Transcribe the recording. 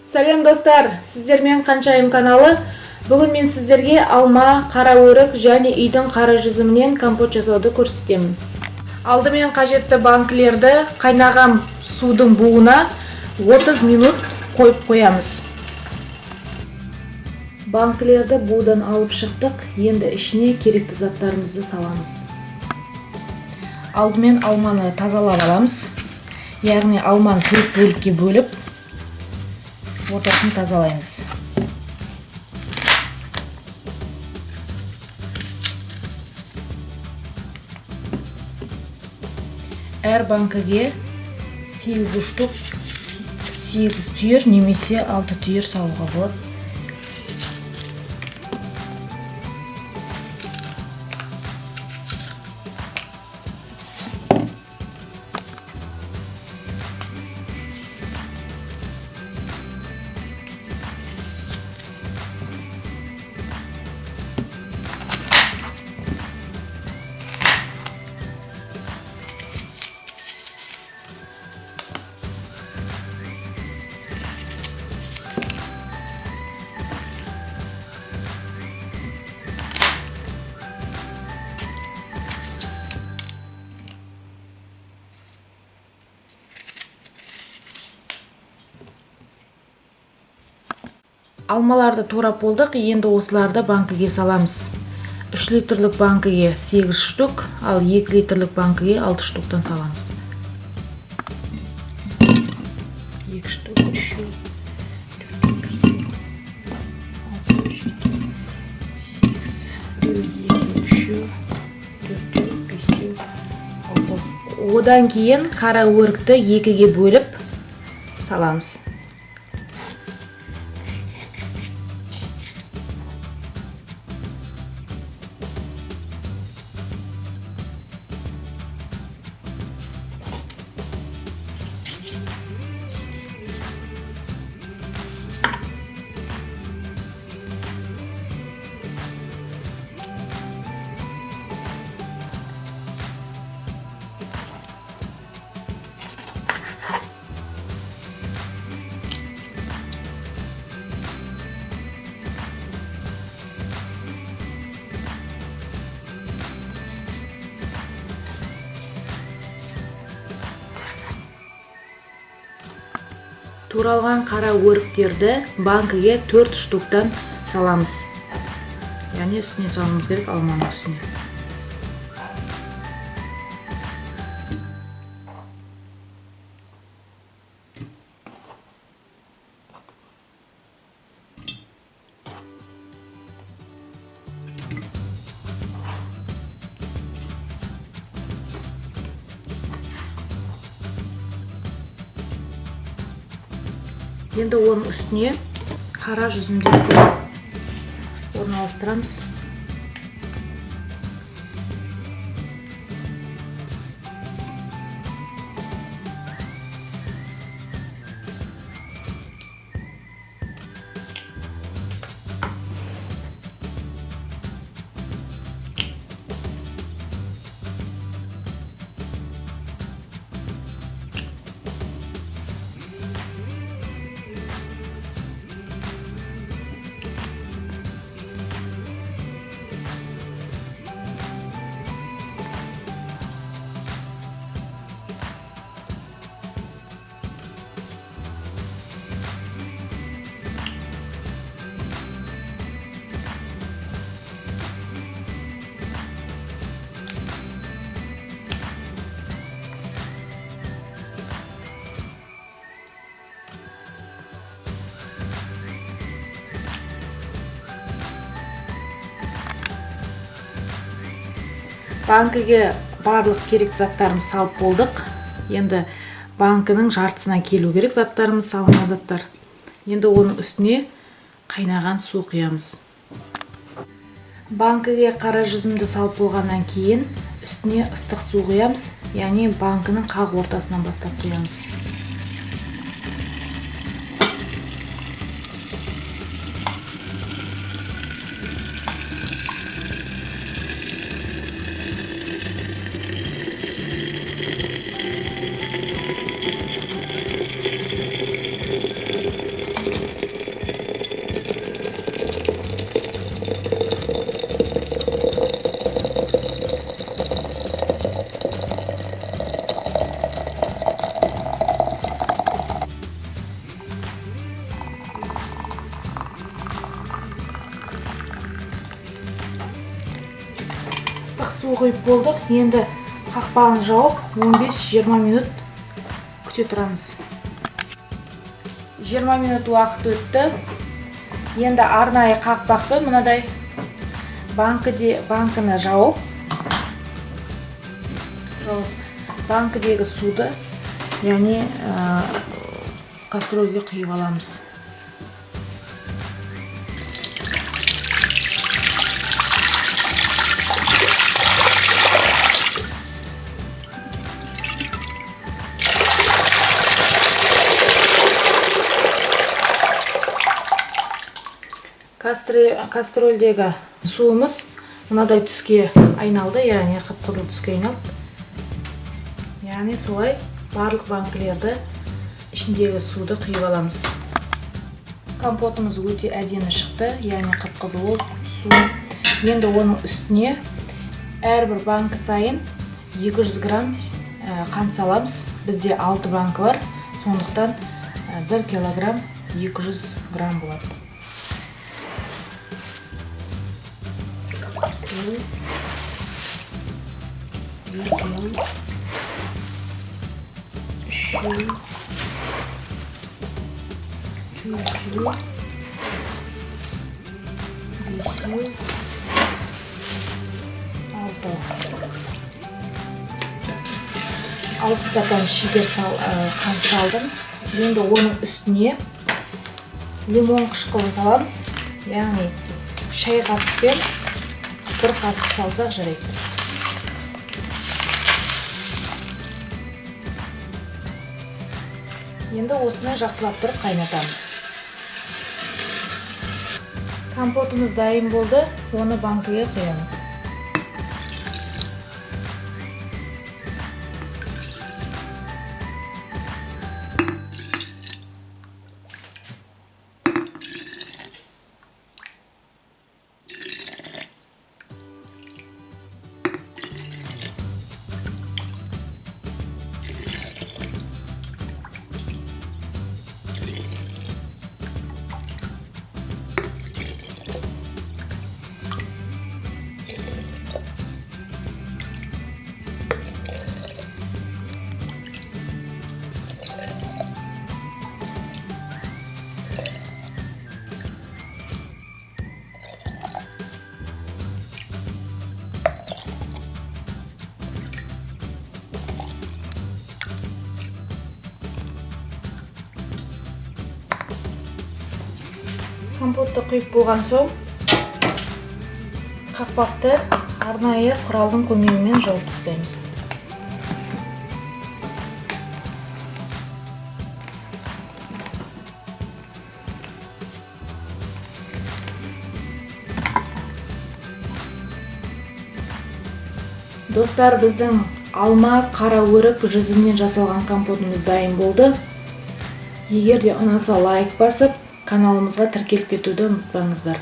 Сәлем достар, сіздер мен Қаншайым каналы. Бүгін мен сіздерге алма, қара өрік және үйдің қара жүзімінен компот жасауды көрсетемін. Алдымен қажетті банкілерді қайнаған судың буына 30 минут қойып қоямыз. Банкілерді будан алып шықтық, енді ішіне керекті заттарымызды саламыз. Алдымен алманы тазалап аламыз. Яғни алманы 4 бөлікке бөліп, ортасын тазалаймыз. Әр банкіге 8 штук 8 түйір немесе 6 түйір салуға болады. Алмаларды турап болдық, енді осыларды банкіге саламыз. 3 литрлік банкіге 8 штук, ал 2 литрлік банкіге 6 штуктан саламыз. 2 штук, 3 штук, 6. Одан кейін қара өрікті 2-ге бөліп саламыз. Туралған қара өріктерді банкіге 4 штуктан саламыз. Яғни үстіне салуымыз керек, алманың үстіне. Енді оның үстіне қара жүзімдерді орналастырамыз. Банкіге барлық керек заттарымыз салып болдық. Енді банкінің жартысына келу керек заттарымыз, салынған заттар. Енді оның үстіне қайнаған су құямыз. Банкіге қара жүзімді салып болғаннан кейін үстіне ыстық су құямыз, яғни банкінің қақ ортасынан бастап құямыз. су құйып болдық. Енді қақпағын жауып 15-20 минут күте тұрамыз. 20 минут уақыт өтті. Енді арнайы қақпақпен мынадай банкіні жауып банкідегі суды, яғни кастрөлге құйып аламыз. Кастрөлдегі суымыз мынадай түске айналды, яғни қып-қызыл түске айналды. Яғни солай барлық банкілерді ішіндегі суды құйып аламыз. Компотымыз өте әдемі шықты, яғни қып-қызыл су. Енді оның үстіне әрбір банкі сайын 200 грамм қант саламыз. Бізде 6 банкі бар, сондықтан 1 килограмм 200 грамм болады. Алты стакан шекер қант салдым. Енді оның үстіне лимон қышқылын саламыз. Яғни шай қасықпен 1 қасық салсақ жарайды. Енді осыны жақсылап тұрып қайнатамыз. Компотымыз дайын болды, оны банкіге құямыз. Компотты құйып болған соң, қақпақты арнайы құралдың көмегімен жауып тастаймыз. Достар, біздің алма қара өрік жүзімнен жасалған компотымыз дайын болды. Егер де ұнаса лайк басып, каналымызға тіркеліп кетуді ұмытпаңыздар.